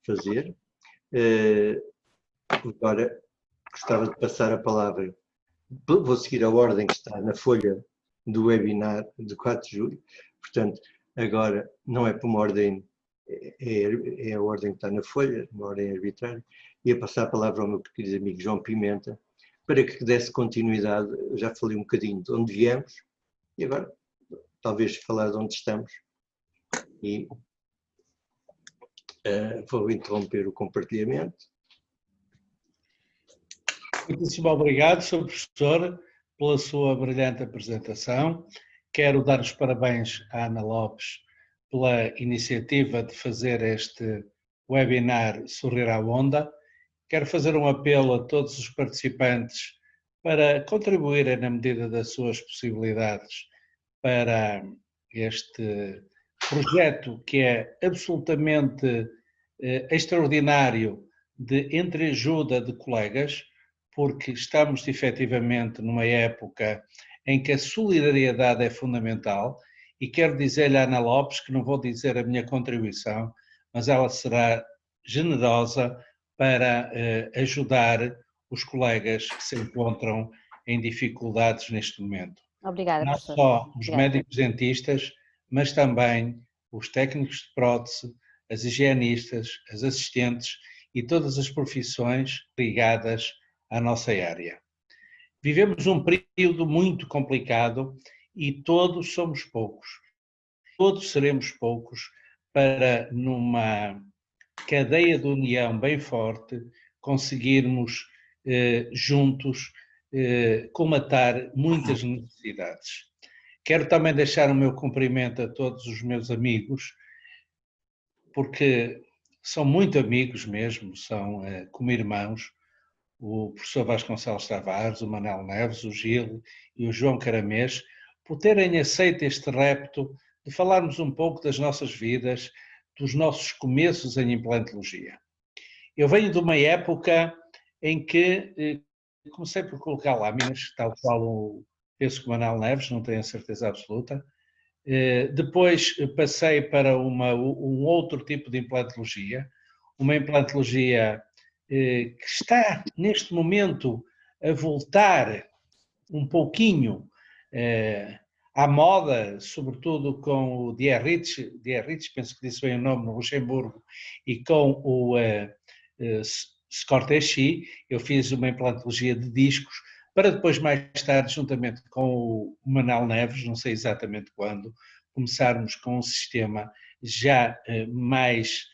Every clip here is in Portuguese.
fazer. Agora, gostava de passar a palavra. Vou seguir a ordem que está na folha do webinar de 4 de julho. Portanto, agora não é por uma ordem, é a ordem que está na folha, uma ordem arbitrária. Ia passar a palavra ao meu querido amigo João Pimenta, para que desse continuidade. Eu já falei um bocadinho de onde viemos, e agora talvez falar de onde estamos. E vou interromper o compartilhamento. Muitíssimo obrigado, Sr. Professor, pela sua brilhante apresentação. Quero dar os parabéns à Ana Lopes pela iniciativa de fazer este webinar Sorrir à Onda. Quero fazer um apelo a todos os participantes para contribuírem na medida das suas possibilidades para este projeto que é absolutamente extraordinário de entreajuda de colegas, porque estamos efetivamente numa época em que a solidariedade é fundamental, e quero dizer-lhe à Ana Lopes que não vou dizer a minha contribuição, mas ela será generosa para ajudar os colegas que se encontram em dificuldades neste momento. Obrigada, não professor. só os médicos dentistas, mas também os técnicos de prótese, as higienistas, as assistentes e todas as profissões ligadas à nossa área. Vivemos um período muito complicado e todos somos poucos. Todos seremos poucos para, numa cadeia de união bem forte, conseguirmos juntos comatar muitas necessidades. Quero também deixar o meu cumprimento a todos os meus amigos, porque são muito amigos mesmo, são como irmãos, o professor Vasconcelos Tavares, o Manel Neves, o Gil e o João Caramês, por terem aceito este repto de falarmos um pouco das nossas vidas, dos nossos começos em implantologia. Eu venho de uma época em que comecei por colocar lâminas, tal qual penso que o Manel Neves, não tenho a certeza absoluta. Depois passei para um outro tipo de implantologia, uma implantologia que está neste momento a voltar um pouquinho à moda, sobretudo com o Dierrich, penso que disse bem o nome, no Luxemburgo, e com o Scorteschi. Eu fiz uma implantologia de discos, para depois, mais tarde, juntamente com o Manel Neves, não sei exatamente quando, começarmos com um sistema já mais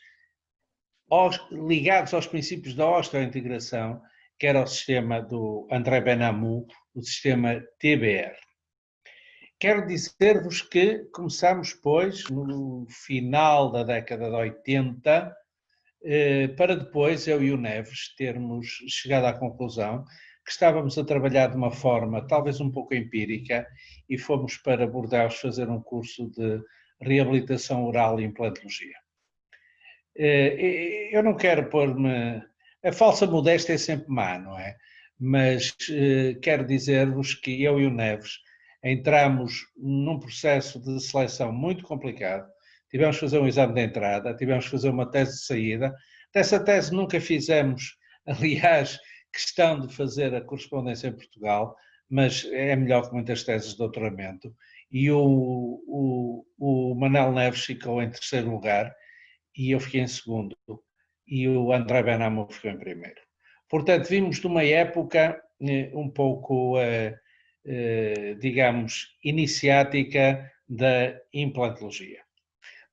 ligados aos princípios da osteointegração, que era o sistema do André Benamou, o sistema TBR. Quero dizer-vos que começámos, pois, no final da década de 80, para depois, eu e o Neves, termos chegado à conclusão que estávamos a trabalhar de uma forma talvez um pouco empírica e fomos para Bordeaux fazer um curso de reabilitação oral e implantologia. Eu não quero pôr-me... A falsa modéstia é sempre má, não é? Mas quero dizer-vos que eu e o Neves entramos num processo de seleção muito complicado. Tivemos que fazer um exame de entrada, tivemos que fazer uma tese de saída. Dessa tese nunca fizemos, aliás, questão de fazer a correspondência em Portugal, mas é melhor que muitas teses de doutoramento. E o Manel Neves ficou em terceiro lugar e eu fiquei em segundo. E o André Benamou ficou em primeiro. Portanto, vimos de uma época um pouco, digamos, iniciática da implantologia.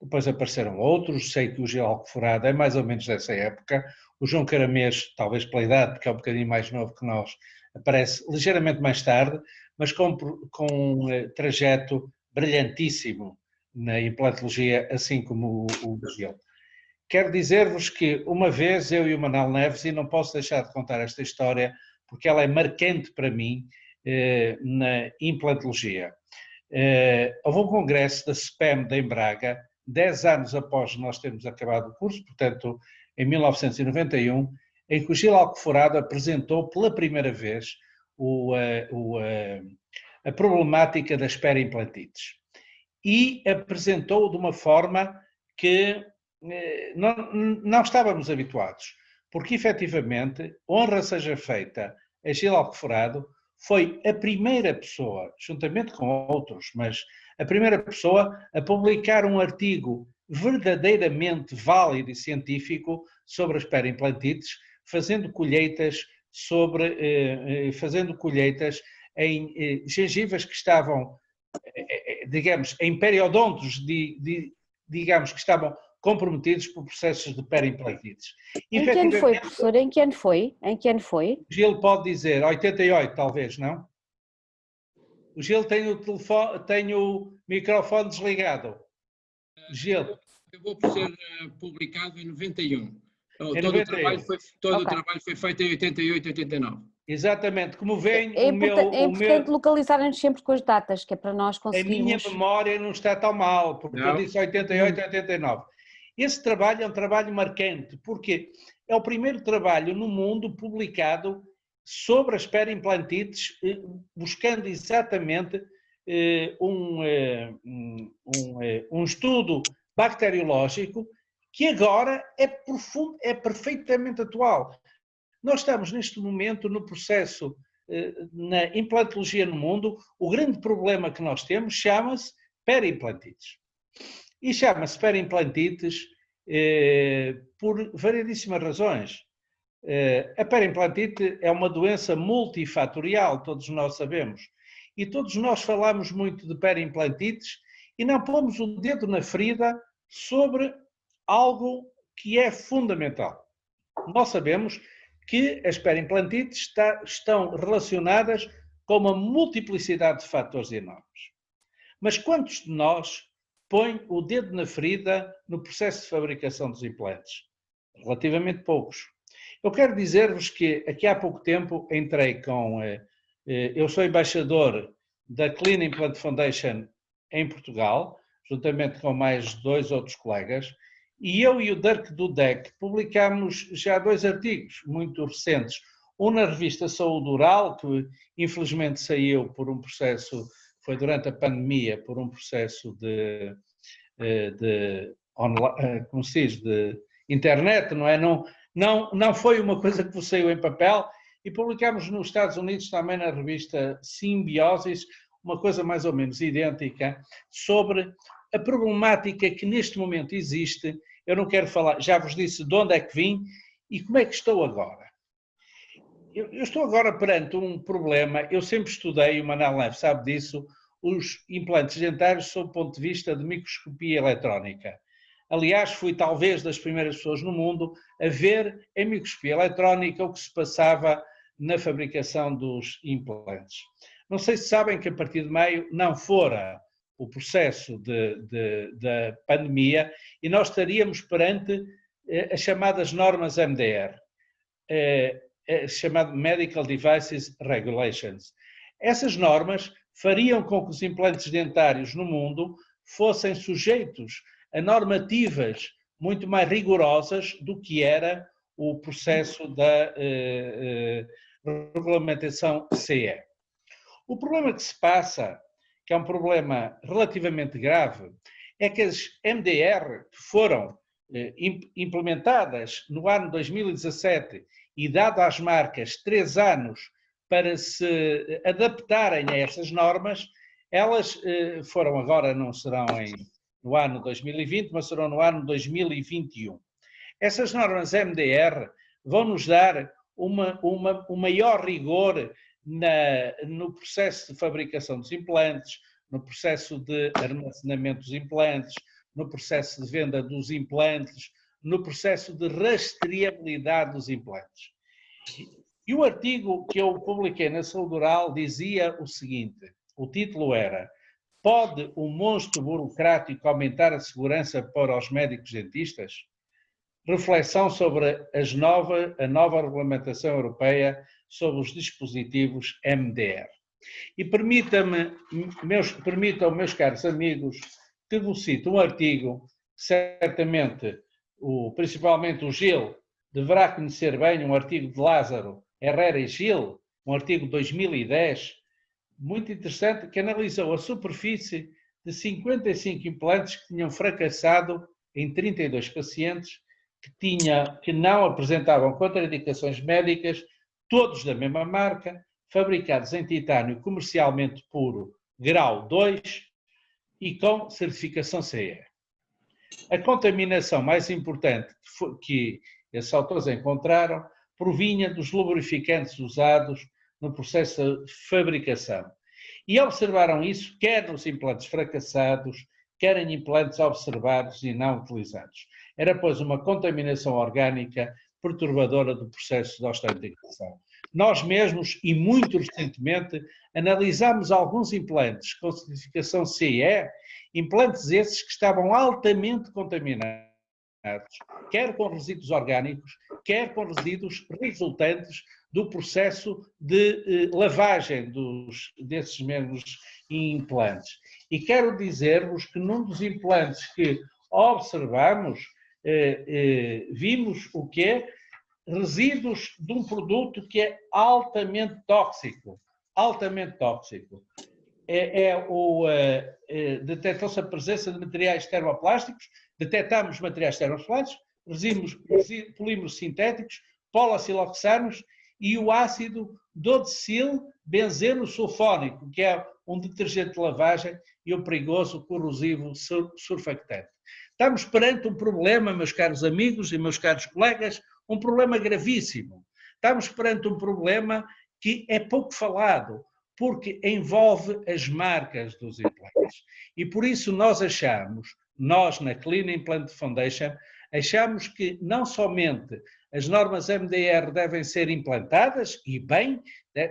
Depois apareceram outros, sei que o Gil Alcoforado é mais ou menos dessa época, o João Caramês, talvez pela idade, porque é um bocadinho mais novo que nós, aparece ligeiramente mais tarde, mas com um trajeto brilhantíssimo na implantologia, assim como o Gil. Quero dizer-vos que uma vez eu e o Manel Neves, e não posso deixar de contar esta história, porque ela é marcante para mim na implantologia. Houve um congresso da SPEM em Braga, 10 anos após nós termos acabado o curso, portanto, em 1991, em que o Gil Alcoforado apresentou pela primeira vez a problemática das perimplantites. E apresentou de uma forma que não estávamos habituados, porque efetivamente, honra seja feita a Gil Alcoforado, foi a primeira pessoa, juntamente com outros, mas a primeira pessoa a publicar um artigo verdadeiramente válido e científico sobre as perimplantites, fazendo colheitas em gengivas que estavam, digamos, em periodontos, digamos, que estavam comprometidos por processos de perimplantites. Em que ano foi, professor? Em que ano foi? Em que ano foi? O Gil pode dizer 88, talvez, não? O Gil tem o microfone desligado. Gil. Acabou por ser publicado em 91. Todo em o trabalho foi feito em 88, 89. Exatamente. Como veem, é importante localizarem-nos sempre com as datas, que é para nós conseguirmos... A minha memória não está tão mal, porque eu disse 88, 89. Esse trabalho é um trabalho marcante, porque é o primeiro trabalho no mundo publicado sobre as perimplantites, buscando exatamente um estudo bacteriológico que agora é perfeitamente atual. Nós estamos neste momento no processo, na implantologia no mundo, o grande problema que nós temos chama-se perimplantites. E chama-se perimplantites por variedíssimas razões. A perimplantite é uma doença multifatorial, todos nós sabemos. E todos nós falamos muito de perimplantites e não pomos o dedo na ferida sobre algo que é fundamental. Nós sabemos que as perimplantites estão relacionadas com uma multiplicidade de fatores enormes. Mas quantos de nós põem o dedo na ferida no processo de fabricação dos implantes? Relativamente poucos. Eu quero dizer-vos que aqui há pouco tempo entrei com... Eu sou embaixador da Clean Implant Foundation em Portugal, juntamente com mais 2 outros colegas, e eu e o Dirk Dudek publicámos já 2 artigos muito recentes. Um na revista Saúde Oral, que infelizmente saiu por um processo, foi durante a pandemia, por um processo de como se diz, de internet, não é? Não foi uma coisa que saiu em papel, e publicámos nos Estados Unidos também na revista Symbiosis, uma coisa mais ou menos idêntica, sobre a problemática que neste momento existe. Eu não quero falar, já vos disse de onde é que vim e como é que estou agora. Eu estou agora perante um problema, eu sempre estudei, o Manel Neves sabe disso, os implantes dentários sob o ponto de vista de microscopia eletrónica. Aliás, fui talvez das primeiras pessoas no mundo a ver em microscopia eletrónica o que se passava na fabricação dos implantes. Não sei se sabem que a partir de maio não fora o processo da pandemia e nós estaríamos perante as chamadas normas MDR, chamado Medical Devices Regulations. Essas normas fariam com que os implantes dentários no mundo fossem sujeitos a normativas muito mais rigorosas do que era o processo da regulamentação CE. O problema que se passa, que é um problema relativamente grave, é que as MDR que foram implementadas no ano 2017 e dado às marcas 3 anos para se adaptarem a essas normas, elas foram agora, não serão no ano 2020, mas serão no ano 2021. Essas normas MDR vão nos dar um maior rigor no processo de fabricação dos implantes, no processo de armazenamento dos implantes, no processo de venda dos implantes, no processo de rastreabilidade dos implantes. E o artigo que eu publiquei na Saúde Oral dizia o seguinte, o título era: pode o monstro burocrático aumentar a segurança para os médicos dentistas? Reflexão sobre a nova regulamentação europeia sobre os dispositivos MDR. E permitam, meus caros amigos, que vos cite um artigo que certamente, principalmente o Gil, deverá conhecer bem, um artigo de Lázaro Herrera e Gil, um artigo de 2010, muito interessante, que analisou a superfície de 55 implantes que tinham fracassado em 32 pacientes que não apresentavam contraindicações médicas, todos da mesma marca, fabricados em titânio comercialmente puro, grau 2 e com certificação CE. A contaminação mais importante que esses autores encontraram provinha dos lubrificantes usados no processo de fabricação. E observaram isso quer nos implantes fracassados, quer em implantes observados e não utilizados. Era, pois, uma contaminação orgânica perturbadora do processo de osteointegração. Nós mesmos, e muito recentemente, analisámos alguns implantes com certificação CE, implantes esses que estavam altamente contaminados, quer com resíduos orgânicos, quer com resíduos resultantes do processo de lavagem desses mesmos implantes. E quero dizer-vos que num dos implantes que observamos, vimos o quê? Resíduos de um produto que é altamente tóxico. Altamente tóxico. Detectou-se a presença de materiais termoplásticos, detectámos materiais termoplásticos, polímeros sintéticos, polaciloxanos e o ácido dodecil benzeno sulfónico, que é um detergente de lavagem e um perigoso corrosivo surfactante. Estamos perante um problema, meus caros amigos e meus caros colegas, um problema gravíssimo. Estamos perante um problema que é pouco falado, porque envolve as marcas dos implantes. E por isso nós na Clean Implant Foundation, achamos que não somente as normas MDR devem ser implantadas, e bem,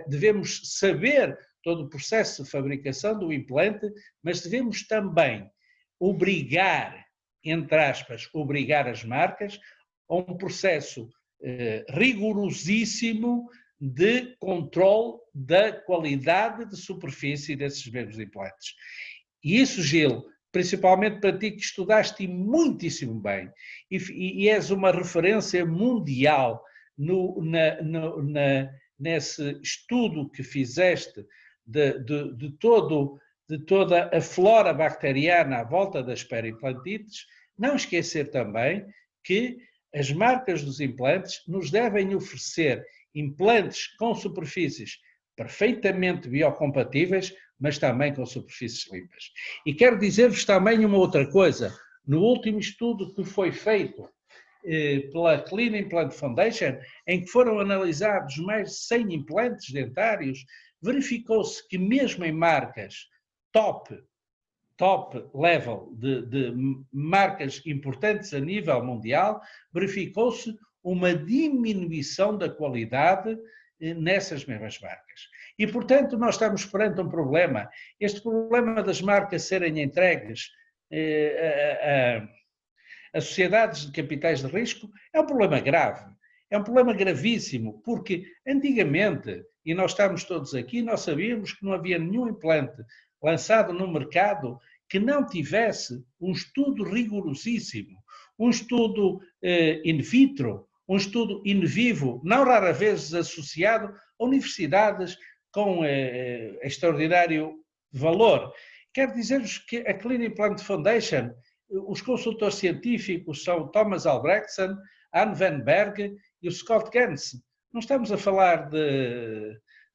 devemos saber todo o processo de fabricação do implante, mas devemos também obrigar, entre aspas, obrigar as marcas a um processo rigorosíssimo de controle da qualidade de superfície desses mesmos implantes. E isso, Gil, principalmente para ti que estudaste muitíssimo bem e és uma referência mundial nesse estudo que fizeste de toda a flora bacteriana à volta das perimplantites, não esquecer também que as marcas dos implantes nos devem oferecer implantes com superfícies perfeitamente biocompatíveis, mas também com superfícies limpas. E quero dizer-vos também uma outra coisa. No último estudo que foi feito pela Clean Implant Foundation, em que foram analisados mais de 100 implantes dentários, verificou-se que mesmo em marcas top level de marcas importantes a nível mundial, verificou-se uma diminuição da qualidade nessas mesmas marcas. E, portanto, nós estamos perante um problema. Este problema das marcas serem entregues a sociedades de capitais de risco é um problema grave. É um problema gravíssimo, porque antigamente, e nós estamos todos aqui, nós sabíamos que não havia nenhum implante lançado no mercado que não tivesse um estudo rigorosíssimo, um estudo in vitro, um estudo in vivo, não raras vezes associado a universidades com extraordinário valor. Quero dizer-vos que a Clean Implant Foundation, os consultores científicos são Thomas Albrechtsen, Anne Van Berg e o Scott Gans. Não estamos a falar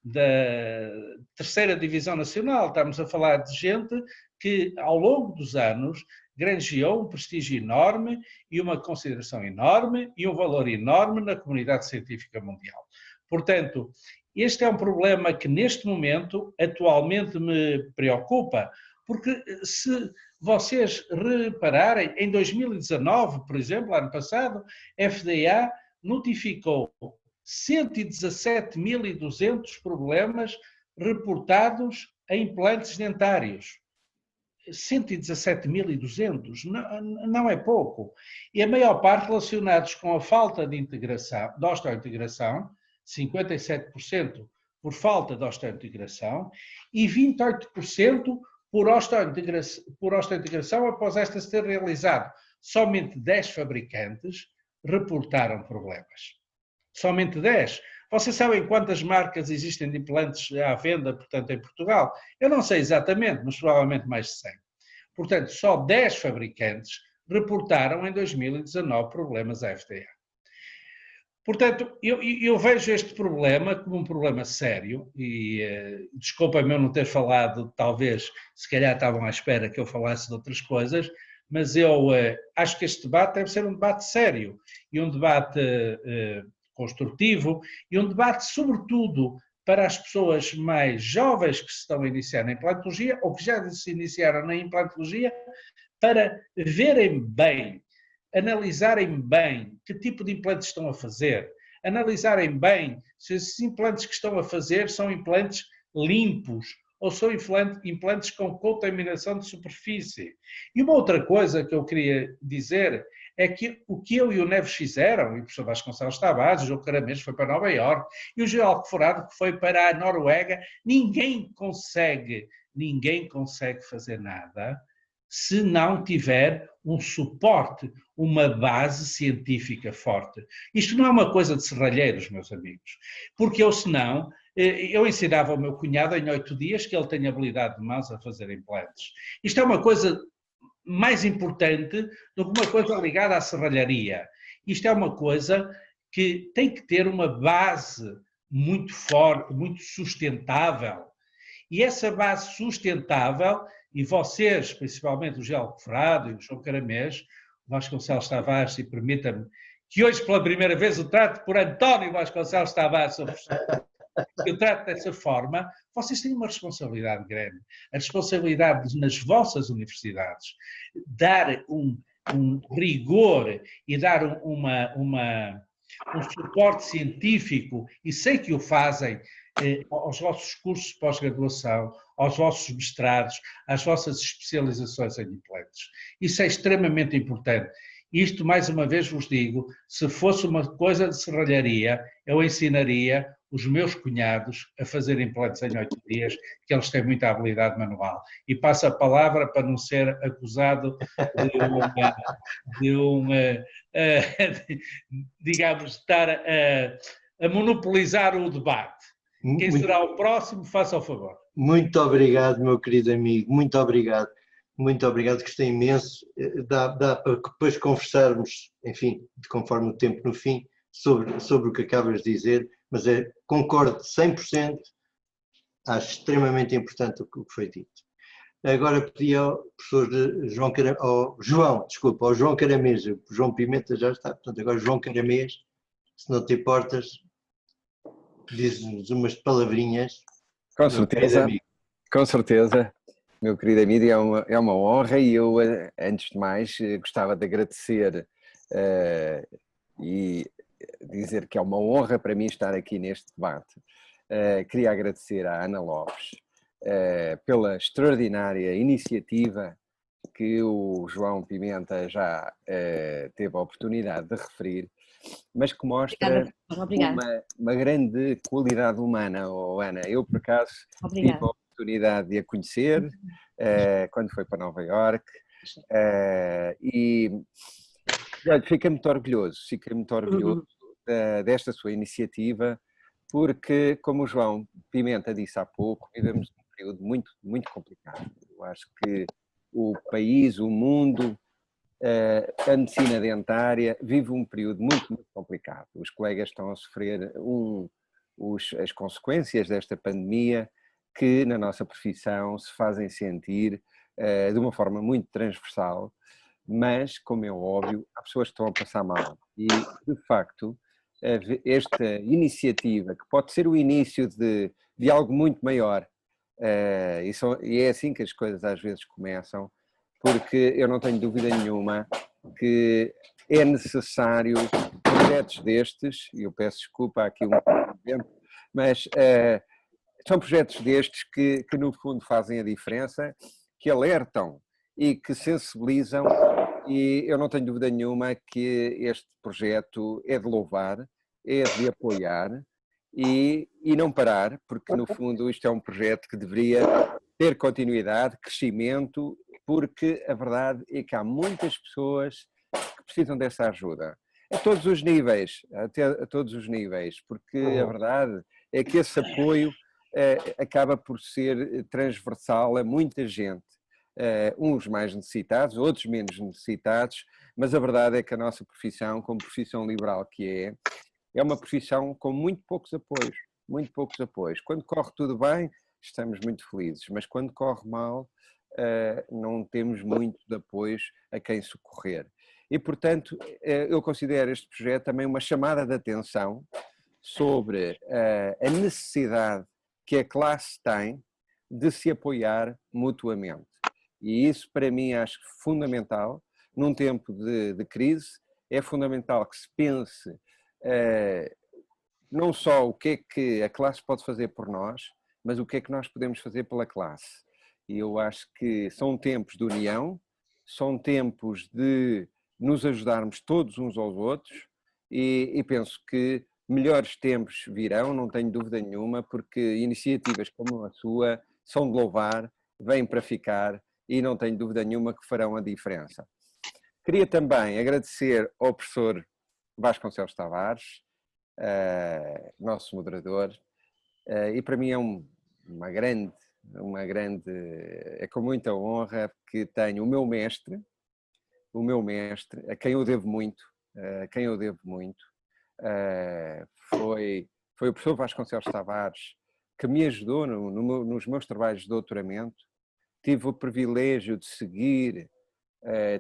da terceira divisão nacional, estamos a falar de gente que ao longo dos anos granjeou um prestígio enorme e uma consideração enorme e um valor enorme na comunidade científica mundial. Portanto, este é um problema que neste momento atualmente me preocupa, porque se vocês repararem, em 2019, por exemplo, ano passado, a FDA notificou 117.200 problemas reportados a implantes dentários. 117.200, não é pouco. E a maior parte relacionados com a falta de integração, de osteointegração, 57% por falta de osteointegração e 28% por osteointegração após esta ser realizada. Somente 10 fabricantes reportaram problemas. Somente 10. Vocês sabem quantas marcas existem de implantes à venda, portanto, em Portugal? Eu não sei exatamente, mas provavelmente mais de 100. Portanto, só 10 fabricantes reportaram em 2019 problemas à FDA. Portanto, eu vejo este problema como um problema sério e desculpa-me eu não ter falado, talvez, se calhar estavam à espera que eu falasse de outras coisas, mas eu acho que este debate deve ser um debate sério e um debate construtivo e um debate, sobretudo, para as pessoas mais jovens que se estão a iniciar na implantologia ou que já se iniciaram na implantologia, para verem bem, analisarem bem que tipo de implantes estão a fazer, analisarem bem se esses implantes que estão a fazer são implantes limpos ou são implantes com contaminação de superfície. E uma outra coisa que eu queria dizer é que o que eu e o Neves fizeram, e o professor Vasconcelos Tavares, o João Caramês foi para Nova Iorque, e o João Alcoforado que foi para a Noruega, ninguém consegue fazer nada se não tiver um suporte, uma base científica forte. Isto não é uma coisa de serralheiros, meus amigos, porque eu, senão, eu ensinava ao meu cunhado em 8 dias que ele tem habilidade de mãos a fazer implantes. Isto é uma coisa mais importante do que uma coisa ligada à serralharia. Isto é uma coisa que tem que ter uma base muito forte, muito sustentável. E essa base sustentável, e vocês, principalmente o José Alcoforado e o João Caramês, o Vasconcelos Tavares, e permita-me que hoje pela primeira vez o trato por António Vasconcelos Tavares, que eu trato dessa forma, vocês têm uma responsabilidade grande. A responsabilidade de, nas vossas universidades, dar um rigor e dar um suporte científico, e sei que o fazem, aos vossos cursos de pós-graduação, aos vossos mestrados, às vossas especializações em implantes. Isso é extremamente importante. Isto, mais uma vez vos digo, se fosse uma coisa de serralharia, eu ensinaria os meus cunhados a fazer implantes em 8 dias, que eles têm muita habilidade manual. E passo a palavra para não ser acusado digamos, estar a monopolizar o debate. Quem será o próximo, faça o favor. Muito obrigado, meu querido amigo, muito obrigado. Muito obrigado, gostei imenso. Dá para depois conversarmos, enfim, conforme o tempo no fim, sobre o que acabas de dizer, mas concordo 100%, acho extremamente importante o que foi dito. Agora pedi ao professor ao João Caramês, o João Pimenta já está, portanto agora João Caramês, se não te importas, diz-nos umas palavrinhas. Com certeza, meu querido amigo, é uma honra e eu, antes de mais, gostava de agradecer e dizer que é uma honra para mim estar aqui neste debate. Queria agradecer à Ana Lopes pela extraordinária iniciativa que o João Pimenta já teve a oportunidade de referir, mas que mostra uma grande qualidade humana. Oh, Ana, eu por acaso tive a oportunidade de a conhecer quando foi para Nova Iorque e fiquei muito orgulhoso desta sua iniciativa, porque, como o João Pimenta disse há pouco, vivemos um período muito, muito complicado. Eu acho que o país, o mundo, a medicina dentária vive um período muito, muito complicado. Os colegas estão a sofrer as consequências desta pandemia que na nossa profissão se fazem sentir de uma forma muito transversal, mas, como é óbvio, há pessoas que estão a passar mal. E, de facto, esta iniciativa, que pode ser o início de algo muito maior, e é assim que as coisas às vezes começam, porque eu não tenho dúvida nenhuma que é necessário projetos destes, e eu peço desculpa aqui um exemplo, mas são projetos destes que no fundo fazem a diferença, que alertam e que sensibilizam, e eu não tenho dúvida nenhuma que este projeto é de louvar, é de apoiar e não parar, porque no fundo isto é um projeto que deveria ter continuidade, crescimento, porque a verdade é que há muitas pessoas que precisam dessa ajuda, a todos os níveis, a todos os níveis, porque a verdade é que esse apoio acaba por ser transversal a muita gente. uns mais necessitados, outros menos necessitados, mas a verdade é que a nossa profissão, como profissão liberal que é uma profissão com muito poucos apoios, muito poucos apoios. Quando corre tudo bem, estamos muito felizes, mas quando corre mal, não temos muito de apoios a quem socorrer. E, portanto, eu considero este projeto também uma chamada de atenção sobre a necessidade que a classe tem de se apoiar mutuamente. E isso, para mim, acho fundamental. Num tempo de crise, é fundamental que se pense não só o que é que a classe pode fazer por nós, mas o que é que nós podemos fazer pela classe. E eu acho que são tempos de união, são tempos de nos ajudarmos todos uns aos outros e penso que melhores tempos virão, não tenho dúvida nenhuma, porque iniciativas como a sua são de louvar, vêm para ficar e não tenho dúvida nenhuma que farão a diferença. Queria também agradecer ao professor Vasconcelos Tavares, nosso moderador, e para mim é uma grande, é com muita honra que tenho o meu mestre, a quem eu devo muito, foi o professor Vasconcelos Tavares que me ajudou nos meus trabalhos de doutoramento. Tive o privilégio de seguir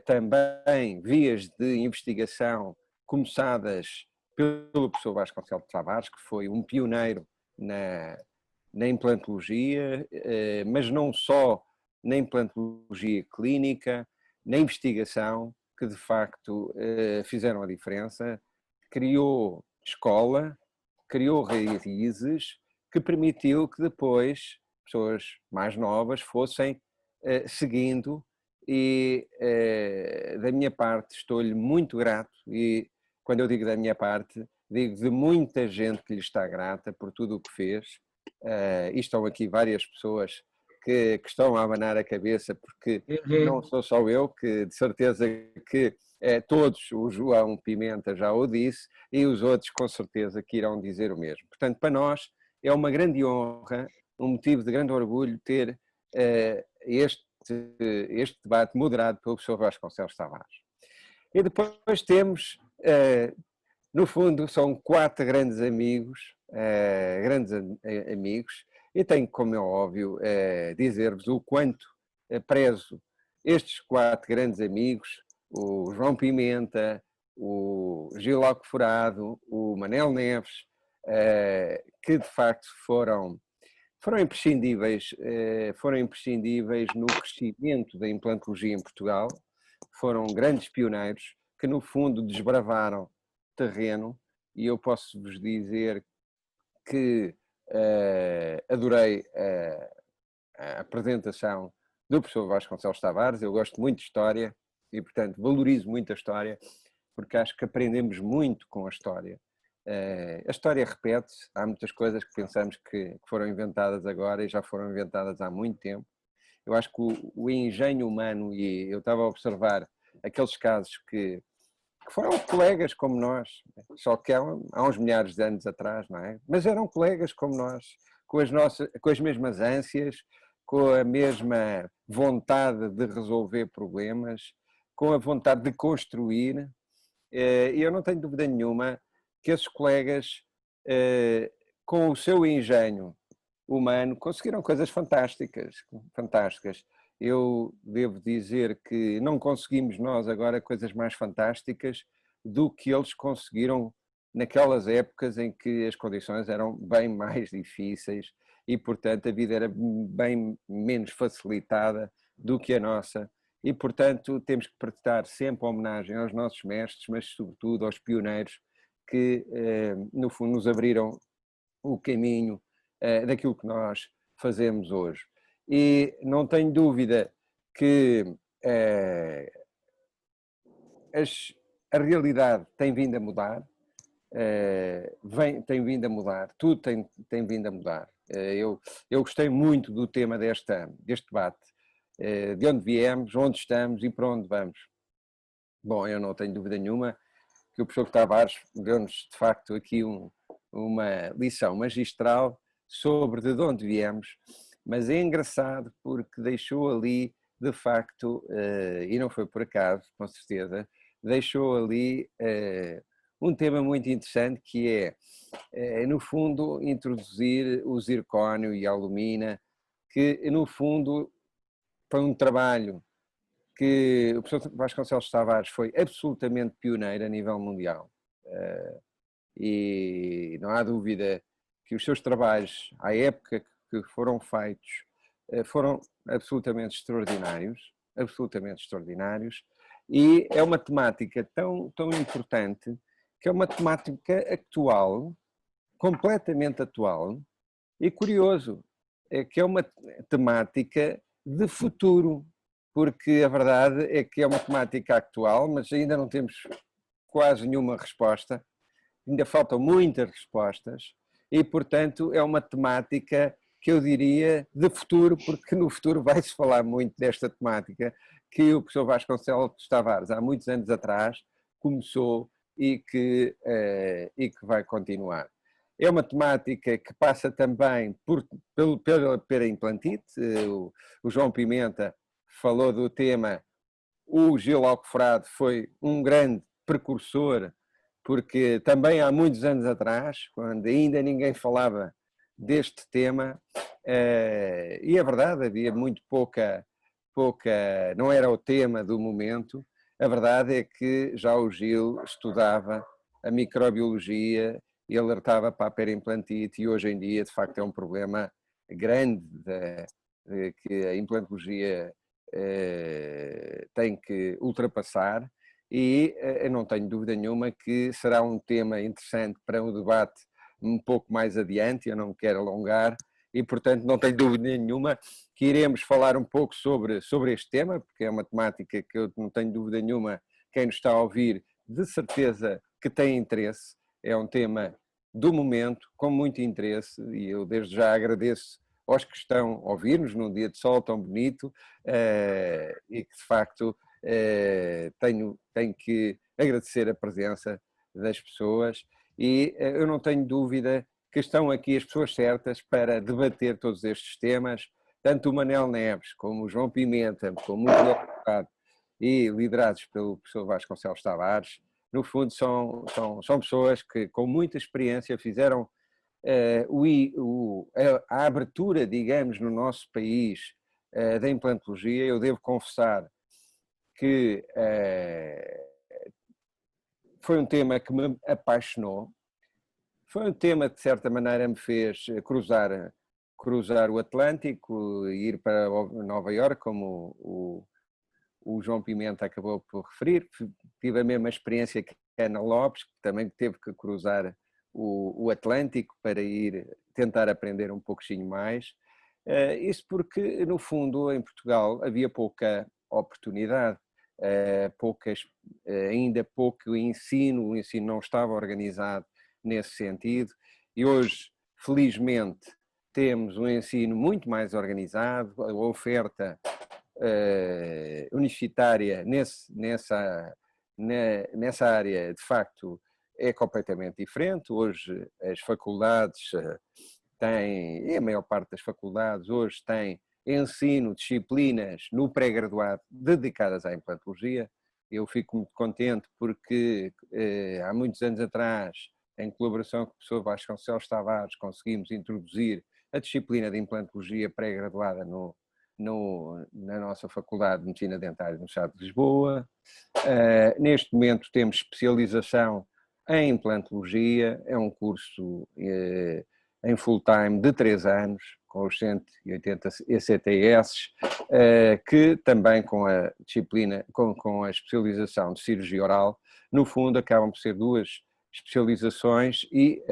também vias de investigação começadas pelo professor Vasconcelos Tavares, que foi um pioneiro na implantologia, mas não só na implantologia clínica, na investigação, que de facto fizeram a diferença. Criou escola, criou raízes, que permitiu que depois pessoas mais novas fossem seguindo, e da minha parte estou-lhe muito grato, e quando eu digo da minha parte, digo de muita gente que lhe está grata por tudo o que fez, e estão aqui várias pessoas que estão a abanar a cabeça, porque não sou só eu, que de certeza que todos, o João Pimenta já o disse, e os outros com certeza que irão dizer o mesmo. Portanto, para nós é uma grande honra, um motivo de grande orgulho ter este debate moderado pelo professor Vasconcelos Tavares. E depois temos, no fundo, são 4 grandes amigos, e tenho, como é óbvio, dizer-vos o quanto prezo estes 4 grandes amigos, o João Pimenta, o Gil Alcoforado, o Manel Neves, que de facto foram imprescindíveis no crescimento da implantologia em Portugal, foram grandes pioneiros que no fundo desbravaram terreno, e eu posso vos dizer que adorei a apresentação do professor Vasconcelos Tavares. Eu gosto muito de história e, portanto, valorizo muito a história, porque acho que aprendemos muito com a história. A história repete-se, há muitas coisas que pensamos que foram inventadas agora e já foram inventadas há muito tempo. Eu acho que o engenho humano, e eu estava a observar aqueles casos que foram colegas como nós, só que há uns milhares de anos atrás, não é? Mas eram colegas como nós, com as mesmas ânsias, com a mesma vontade de resolver problemas, com a vontade de construir, e eu não tenho dúvida nenhuma que esses colegas, com o seu engenho humano, conseguiram coisas fantásticas. Eu devo dizer que não conseguimos nós agora coisas mais fantásticas do que eles conseguiram naquelas épocas em que as condições eram bem mais difíceis e, portanto, a vida era bem menos facilitada do que a nossa. E, portanto, temos que prestar sempre homenagem aos nossos mestres, mas, sobretudo, aos pioneiros que, no fundo, nos abriram o caminho daquilo que nós fazemos hoje. E não tenho dúvida que a realidade tem vindo a mudar, tem vindo a mudar, tudo tem vindo a mudar. Eu gostei muito do tema deste debate, de onde viemos, onde estamos e para onde vamos. Bom, eu não tenho dúvida nenhuma que o professor Tavares deu-nos, de facto, aqui uma lição magistral sobre de onde viemos, mas é engraçado porque deixou ali de facto, e não foi por acaso, com certeza, deixou ali um tema muito interessante que é, no fundo, introduzir o zircónio e a alumina, que no fundo foi um trabalho que o professor Vasconcelos Tavares foi absolutamente pioneiro a nível mundial. E não há dúvida que os seus trabalhos, à época que foram feitos, foram absolutamente extraordinários, e é uma temática tão, tão importante, que é uma temática atual, completamente atual, e curioso, é que é uma temática de futuro, porque a verdade é que é uma temática atual, mas ainda não temos quase nenhuma resposta, ainda faltam muitas respostas, e portanto é uma temática que eu diria de futuro, porque no futuro vai-se falar muito desta temática que o professor Vasconcelos Tavares, há muitos anos atrás, começou e que vai continuar. É uma temática que passa também pela periimplantite. O João Pimenta falou do tema, o Gil Alcoforado foi um grande precursor, porque também há muitos anos atrás, quando ainda ninguém falava deste tema, e é verdade, havia muito pouca, não era o tema do momento, a verdade é que já o Gil estudava a microbiologia e alertava para a periimplantite, e hoje em dia de facto é um problema grande que a implantologia tem que ultrapassar, e eu não tenho dúvida nenhuma que será um tema interessante para um debate um pouco mais adiante, eu não me quero alongar, e portanto não tenho dúvida nenhuma que iremos falar um pouco sobre este tema, porque é uma temática que eu não tenho dúvida nenhuma, quem nos está a ouvir de certeza que tem interesse, é um tema do momento, com muito interesse, e eu desde já agradeço aos que estão a ouvir-nos num dia de sol tão bonito, e que de facto tenho que agradecer a presença das pessoas, e eu não tenho dúvida que estão aqui as pessoas certas para debater todos estes temas, tanto o Manel Neves, como o João Pimenta, como o João Alcoforado, e liderados pelo professor Vasconcelos Tavares. No fundo são pessoas que com muita experiência fizeram a abertura, digamos, no nosso país da implantologia. Eu devo confessar que foi um tema que me apaixonou, foi um tema que de certa maneira me fez cruzar o Atlântico e ir para Nova Iorque, como o João Pimenta acabou por referir. Tive a mesma experiência que a Ana Lopes, que também teve que cruzar o Atlântico para ir tentar aprender um pouquinho mais. Isso porque, no fundo, em Portugal havia pouca oportunidade, ainda pouco ensino, o ensino não estava organizado nesse sentido, e hoje, felizmente, temos um ensino muito mais organizado, a oferta universitária nessa área, de facto, é completamente diferente. Hoje as faculdades têm, e a maior parte das faculdades hoje tem ensino, disciplinas no pré-graduado dedicadas à implantologia. Eu fico muito contente porque há muitos anos atrás, em colaboração com o professor Vasconcelos Tavares, conseguimos introduzir a disciplina de implantologia pré-graduada na nossa Faculdade de Medicina Dentária no Estado de Lisboa. Neste momento temos especialização em implantologia, é um curso em full-time de 3 anos, com os 180 ECTS, que também com a disciplina, com a especialização de cirurgia oral, no fundo acabam por ser 2 especializações, e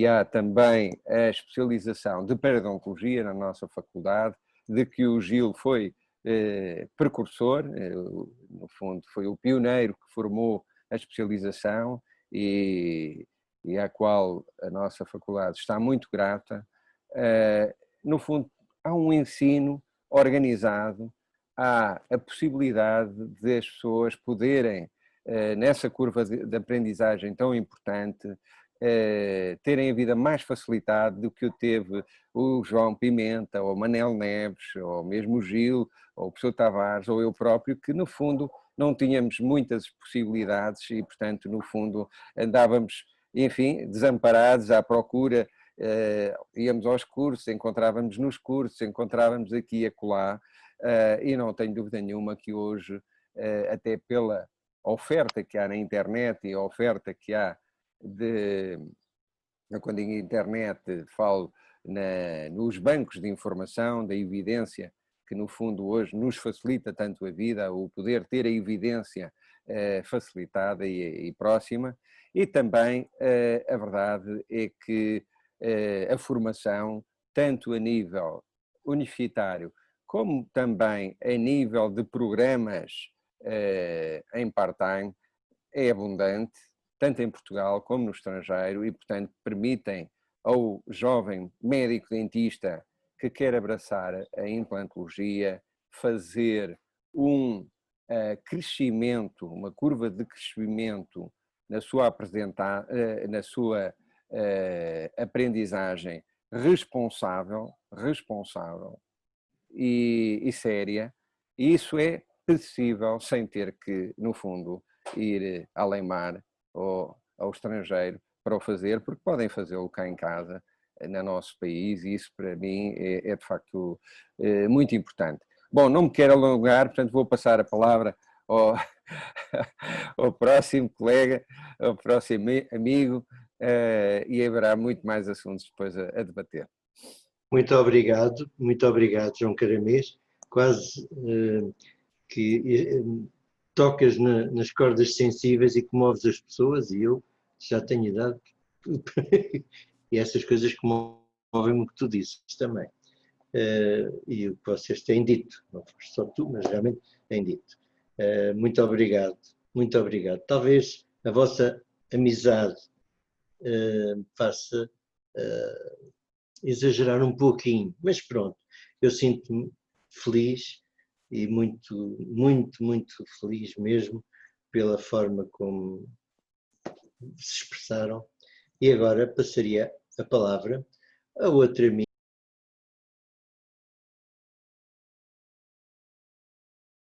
há também a especialização de periodontologia na nossa faculdade, de que o Gil foi precursor, no fundo foi o pioneiro que formou a especialização, e à qual a nossa faculdade está muito grata. No fundo, há um ensino organizado, há a possibilidade de as pessoas poderem, nessa curva de aprendizagem tão importante, terem a vida mais facilitada do que o teve o João Pimenta, ou o Manel Neves, ou mesmo o Gil, ou o professor Tavares, ou eu próprio, que no fundo não tínhamos muitas possibilidades e, portanto, no fundo andávamos, enfim, desamparados à procura, íamos aos cursos, encontrávamos nos cursos, encontrávamos aqui e acolá, e não tenho dúvida nenhuma que hoje, até pela oferta que há na internet e a oferta que há quando digo internet, falo nos bancos de informação, da evidência, que no fundo hoje nos facilita tanto a vida, o poder ter a evidência facilitada e próxima, e também a verdade é que a formação, tanto a nível universitário, como também a nível de programas em part-time, é abundante, tanto em Portugal como no estrangeiro, e, portanto, permitem ao jovem médico-dentista que quer abraçar a implantologia fazer um crescimento, uma curva de crescimento na sua aprendizagem responsável e séria, e isso é possível sem ter que, no fundo, ir além-mar ou ao estrangeiro para o fazer, porque podem fazê-lo cá em casa, no nosso país, e isso para mim é de facto muito importante. Bom, não me quero alongar, portanto vou passar a palavra ao próximo colega, ao próximo amigo, e haverá muito mais assuntos depois a debater. Muito obrigado, João Caramês. Quase que tocas nas cordas sensíveis e comoves as pessoas, e eu já tenho idade e essas coisas comovem-me o que tu dizes também. E o que vocês têm dito, não foste só tu, mas realmente têm dito. Muito obrigado. Talvez a vossa amizade faça exagerar um pouquinho, mas pronto, eu sinto-me feliz e muito feliz mesmo pela forma como se expressaram. E agora passaria a palavra a outra amiga.